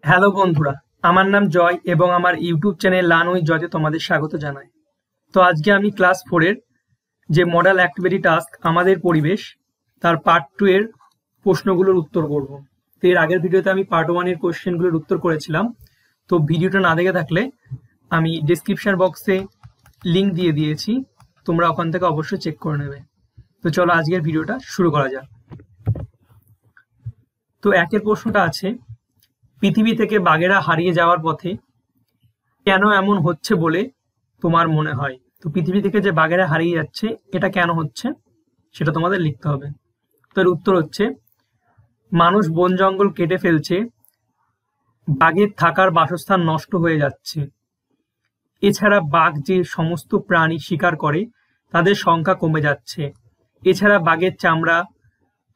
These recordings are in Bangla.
হ্যালো বন্ধুরা, আমার নাম জয় এবং আমার YouTube channel learn with Jayate তোমাদের স্বাগত জানাই। তো আজকে আমি ক্লাস 4 এর যে মডেল অ্যাক্টিভিটি টাস্ক আমাদের পরিবেশ তার পার্ট 2 এর প্রশ্নগুলোর উত্তর করব। তো এর আগের ভিডিওতে আমি পার্ট 1 এর কোশ্চেনগুলোর উত্তর করেছিলাম। তো ভিডিওটা না দেখে থাকলে আমি ডেসক্রিপশন বক্সে লিংক দিয়ে দিয়েছি, তোমরা ওখান থেকে অবশ্যই চেক করে নেবে। তো চলো আজকের ভিডিওটা শুরু করা যাক। তো একের প্রশ্নটা আছে, পৃথিবী থেকে বাঘেরা হারিয়ে যাওয়ার পথে কেন এমন হচ্ছে বলে তোমার মনে হয়? তো পৃথিবী থেকে যে বাঘেরা হারিয়ে যাচ্ছে এটা কেন হচ্ছে সেটা তোমাদের লিখতে হবে। তো এর উত্তর হচ্ছে, মানুষ বন জঙ্গল কেটে ফেলছে, বাঘের থাকার বাসস্থান নষ্ট হয়ে যাচ্ছে। এছাড়া বাঘ যে সমস্ত প্রাণী শিকার করে তাদের সংখ্যা কমে যাচ্ছে। এছাড়া বাঘের চামড়া,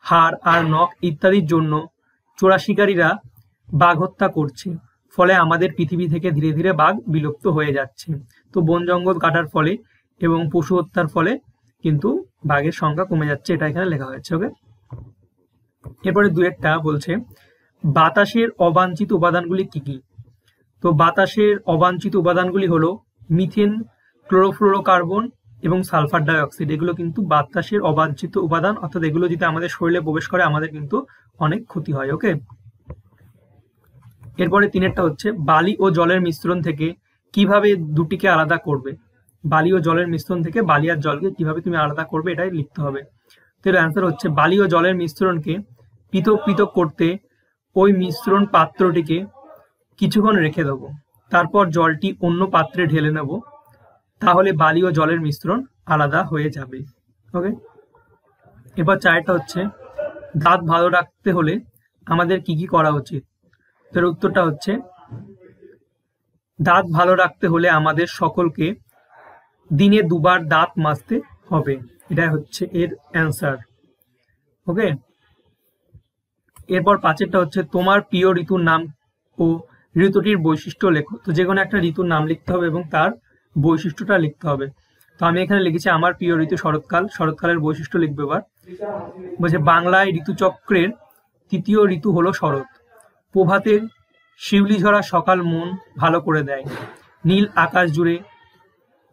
হাড় আর নখ ইত্যাদির জন্য চোরা শিকারীরা বাঘ হত্যা করছে, ফলে আমাদের পৃথিবী থেকে ধীরে ধীরে বাঘ বিলুপ্ত হয়ে যাচ্ছে। তো বন জঙ্গল কাটার ফলে এবং পশু হত্যার ফলে কিন্তু বাঘের সংখ্যা কমে যাচ্ছে, এটা এখানে লেখা হয়েছে। ওকে, এরপরে দুয়েরটা বলছে, বাতাসের অবাঞ্ছিত উপাদানগুলি কি কি? তো বাতাসের অবাঞ্ছিত উপাদানগুলি হলো মিথেন, ক্লোরোফ্লোরোকার্বন এবং সালফার ডাইঅক্সাইড। এগুলো কিন্তু বাতাসের অবাঞ্ছিত উপাদান, অর্থাৎ এগুলো যদি আমাদের শরীরে প্রবেশ করে আমাদের কিন্তু অনেক ক্ষতি হয়। ওকে, এরপরে তিনেরটা হচ্ছে, বালি ও জলের মিশ্রণ থেকে কিভাবে দুটিকে আলাদা করবে? বালি ও জলের মিশ্রণ থেকে বালি আর জলকে কিভাবে তুমি আলাদা করবে এটাই লিখতে হবে। তো এর অ্যান্সার হচ্ছে, বালি ও জলের মিশ্রণকে পৃথক পৃথক করতে ওই মিশ্রণ পাত্রটিকে কিছুক্ষণ রেখে দেবো, তারপর জলটি অন্য পাত্রে ঢেলে নেব, তাহলে বালি ও জলের মিশ্রণ আলাদা হয়ে যাবে। ওকে, এবার চারটা হচ্ছে, দাঁত ভালো রাখতে হলে আমাদের কি কি করা উচিত? এর উত্তরটা হচ্ছে, দাঁত ভালো রাখতে হলে আমাদের সকলকে দিনে 2 বার দাঁত মাজতে হবে। এটা হচ্ছে এর অ্যান্সার। ওকে, এরপর পাঁচেরটা হচ্ছে, তোমার প্রিয় ঋতুর নাম ও ঋতুটির বৈশিষ্ট্য লেখো। তো যে কোনো একটা ঋতুর নাম লিখতে হবে এবং তার বৈশিষ্ট্যটা লিখতে হবে। তো আমি এখানে লিখেছি আমার প্রিয় ঋতু শরৎকাল। শরৎকালের বৈশিষ্ট্য লিখবে। এবার বলছে, বাংলায় ঋতুচক্রের 3য় ঋতু হলো শরৎ। প্রভাতের শিউলি ঝরা সকাল মন ভালো করে দেয়। নীল আকাশ জুড়ে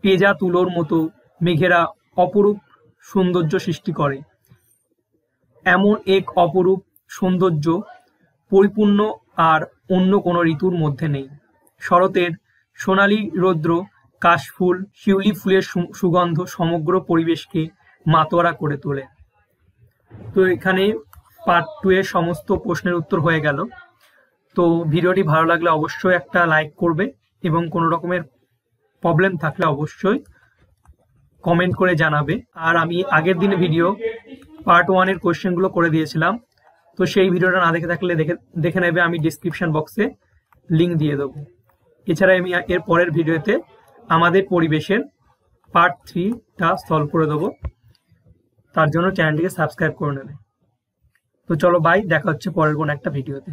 পেঁজা তুলোর মতো মেঘেরা অপরূপ সৌন্দর্য সৃষ্টি করে। এমন এক অপরূপ সৌন্দর্য পরিপূর্ণ আর অন্য কোনো ঋতুর মধ্যে নেই। শরতের সোনালী রৌদ্র, কাশফুল, শিউলি ফুলের সুগন্ধ সমগ্র পরিবেশকে মাতোয়ারা করে তোলে। তো এখানে পার্ট 2 এর সমস্ত প্রশ্নের উত্তর হয়ে গেল। তো ভিডিওটি ভালো লাগলে অবশ্যই একটা লাইক করবে এবং কোনো রকমের প্রবলেম থাকলে অবশ্যই কমেন্ট করে জানাবে। আর আমি আগের দিনে ভিডিও পার্ট 1 এর কোশ্চেনগুলো করে দিয়েছিলাম, তো সেই ভিডিওটা না দেখে থাকলে দেখে নেবে, আমি ডিসক্রিপশন বক্সে লিংক দিয়ে দেবো। এছাড়া আমি এর পরের ভিডিওতে আমাদের পরিবেশের পার্ট 3টা সলভ করে দেবো, তার জন্য চ্যানেলটিকে সাবস্ক্রাইব করে নেবে। তো চলো বাই, দেখা হচ্ছে পরের কোনো একটা ভিডিওতে।